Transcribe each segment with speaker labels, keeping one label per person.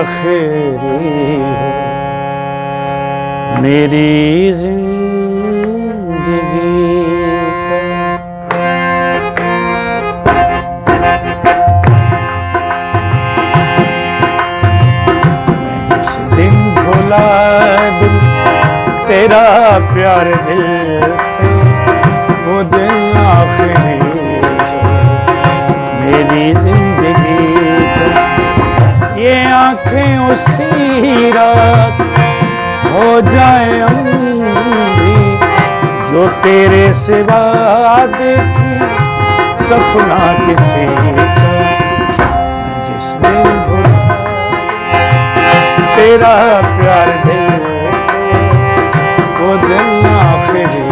Speaker 1: आखिरी हो मेरी जिंदगी का। जिस दिन भुला दिल तेरा प्यार दिल से, वो दिन आखिरी मेरी जिंदगी का। ये आंखें उसी रात हो जाए अंधी, जो तेरे सिवा देखी सपना किसी का। जिस दिन भुला तेरा प्यार दिल से, वो दिन आखिरी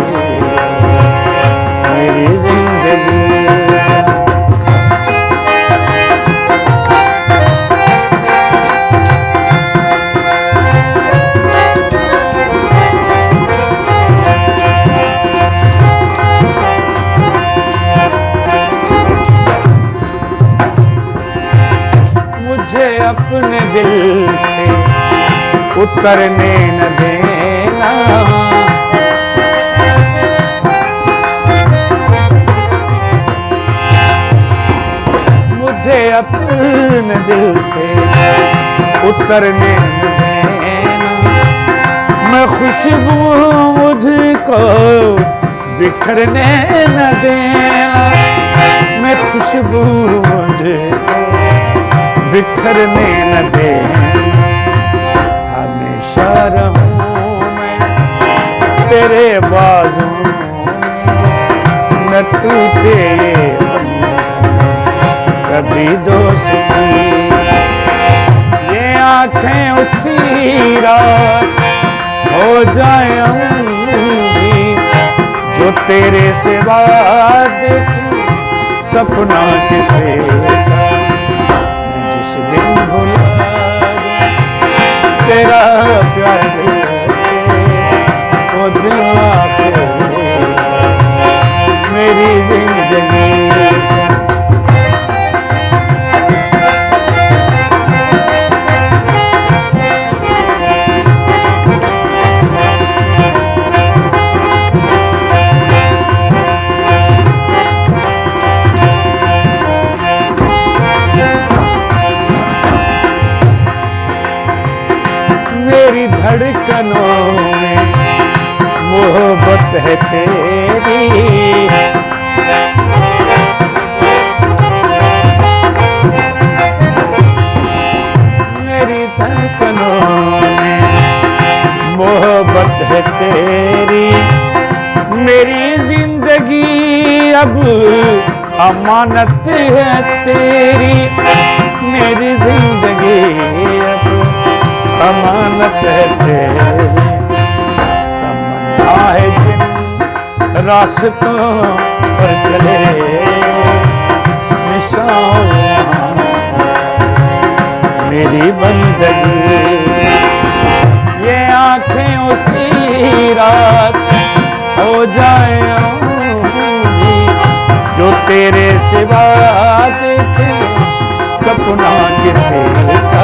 Speaker 1: मेरी जिंदगी का। अपने दिल से उतरने न देना, मुझे अपने दिल से उतरने न देना। मैं खुशबू मुझको बिखरने न देना, मैं खुशबू मुझको बिखरने न दे। हमेशा रहूं मैं तेरे बाजू न टूटे कभी दोस्ती। ये आंखें उसी रात हो जाए अंधी, जो तेरे सिवा देखूं सपना किसे का। तेरा प्यार से वो दिन आखिरी मेरी जिंदगी का। मेरी धड़कनों में मोहब्बत है तेरी, मेरी धड़कनों में मोहब्बत है तेरी। मेरी जिंदगी अब अमानत है तेरी, मेरी जिंदगी अब अमानत है तेरी। तमन्ना है जिन रास्तों पर चले निशान मेरी बंदगी। ये आंखें उसी रात हो जाए अंधी, जो तेरे सिवा देखे सपना किसे का।